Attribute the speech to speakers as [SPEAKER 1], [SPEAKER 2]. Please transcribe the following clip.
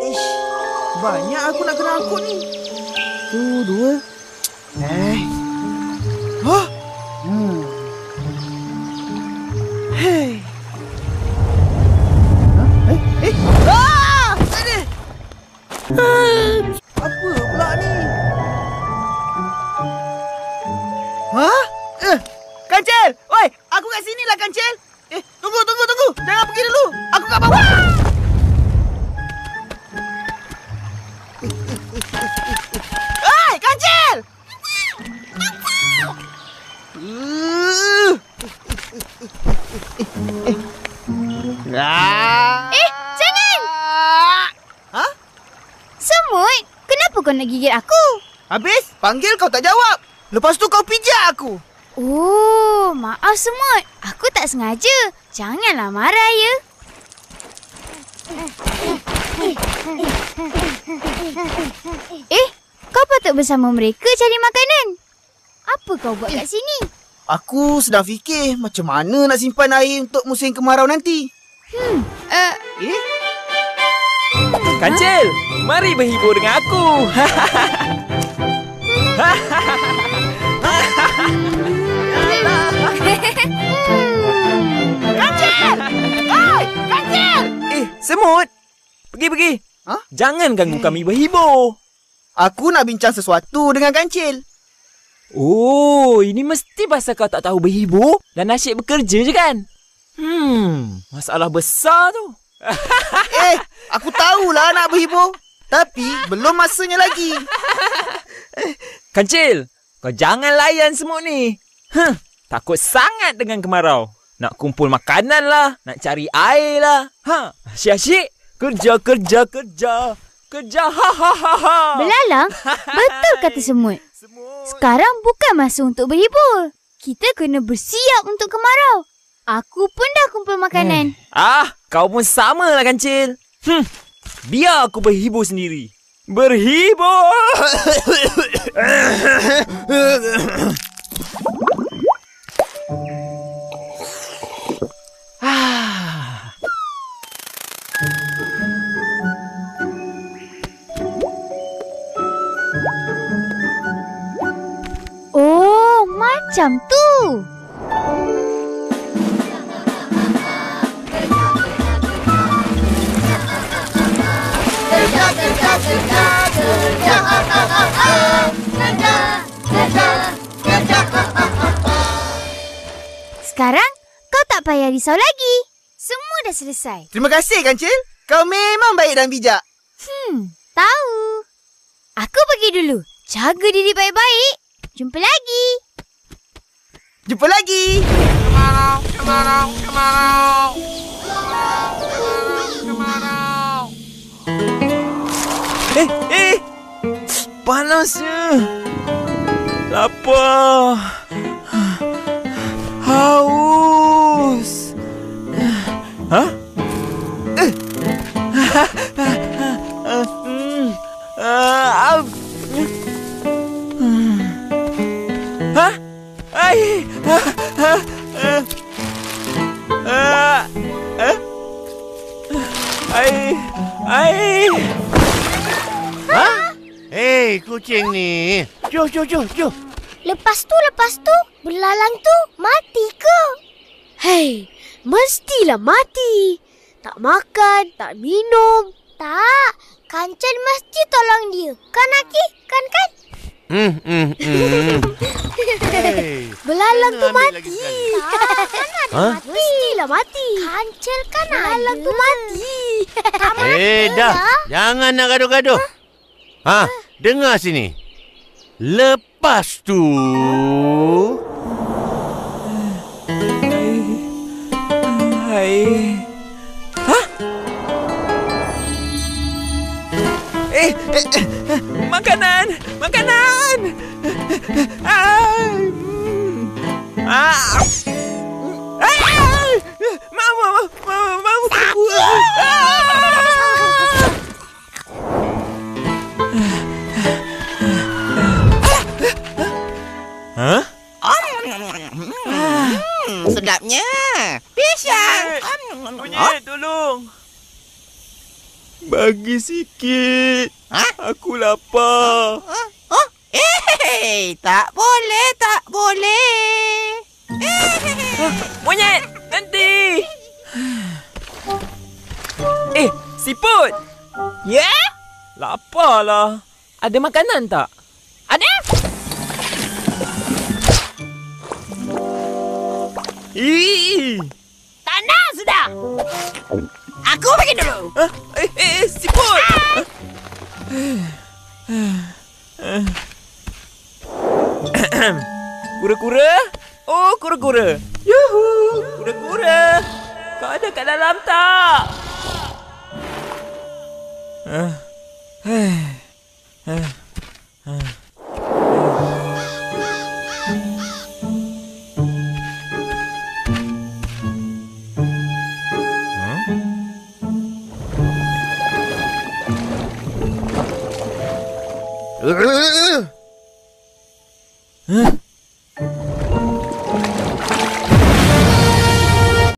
[SPEAKER 1] Ish, banyak aku nak kena angkut ni. Tu, dua. Hah? Hei. Ah! Aduh. Apa pula ni? Hah? Kancil! Oi, aku kat sini lah, Kancil. Tunggu. Jangan pergi dulu. Aku kat bawah. Hai, Kancil!
[SPEAKER 2] Jangan!
[SPEAKER 1] Hah?
[SPEAKER 2] Semut, kenapa kau nak gigit aku?
[SPEAKER 1] Habis, panggil kau tak jawab. Lepas tu kau pijak aku.
[SPEAKER 2] Oh, maaf Semut. Aku tak sengaja. Janganlah marah ya. Kau patut bersama mereka cari makanan. Apa kau buat kat sini?
[SPEAKER 1] Aku sedang fikir macam mana nak simpan air untuk musim kemarau nanti.
[SPEAKER 3] Kancil, mari berhibur dengan aku.
[SPEAKER 2] Kancil! Oi, Kancil!
[SPEAKER 3] Semut. Pergi.
[SPEAKER 1] Hah?
[SPEAKER 3] Jangan ganggu kami berhibur.
[SPEAKER 1] Aku nak bincang sesuatu dengan Kancil.
[SPEAKER 3] Oh, ini mesti pasal kau tak tahu berhibur dan asyik bekerja je kan? Masalah besar tu.
[SPEAKER 1] Aku tahulah nak berhibur. Tapi belum masanya lagi.
[SPEAKER 3] Kancil, kau jangan layan semut ni. Takut sangat dengan kemarau. Nak kumpul makanan lah, nak cari air lah. Asyik-asyik. Kerja.
[SPEAKER 2] Belalang, betul kata Semut. Sekarang bukan masa untuk berhibur. Kita kena bersiap untuk kemarau. Aku pun dah kumpul makanan.
[SPEAKER 3] Kau pun sama lah Kancil. Biar aku berhibur sendiri. Berhibur!
[SPEAKER 2] Oh, macam tu. Sekarang kau tak payah risau lagi. Semua dah selesai.
[SPEAKER 1] Terima kasih, Kancil. Kau memang baik dan bijak.
[SPEAKER 2] Tahu. Aku pergi dulu. Jaga diri baik-baik. Jumpa lagi.
[SPEAKER 4] Kemarau.
[SPEAKER 3] Panasnya. Lapar. Haus.
[SPEAKER 4] Hei, kucing ni. Jom.
[SPEAKER 2] Lepas tu, belalang tu mati ke? Hei, mestilah mati. Tak makan, tak minum. Tak, Kancil mesti tolong dia. Kan, Aki? Kan?
[SPEAKER 4] Hey,
[SPEAKER 2] Belalang tu
[SPEAKER 4] ambil
[SPEAKER 2] mati.
[SPEAKER 4] lagi
[SPEAKER 2] Kan ada mati. Mestilah mati. Kancil kan belalang tu mati.
[SPEAKER 4] dah. Jangan nak gaduh-gaduh. Dengar sini. Lepas tu...
[SPEAKER 3] Makanan! Mau aku.
[SPEAKER 5] Sedapnya. Pisang.
[SPEAKER 3] Tolong tolong. Bagi sikit. Aku lapar.
[SPEAKER 1] Tak boleh, tak boleh.
[SPEAKER 3] Monyet, nanti. Siput.
[SPEAKER 1] Ya?
[SPEAKER 3] Lapar lah. Ada makanan tak?
[SPEAKER 1] Ada? Tak nak sudah. Aku pergi dulu.
[SPEAKER 3] Siput. Kura-kura? Oh, kura-kura. Yuhu, kura-kura. Kau ada kat dalam tak?
[SPEAKER 4] Huh?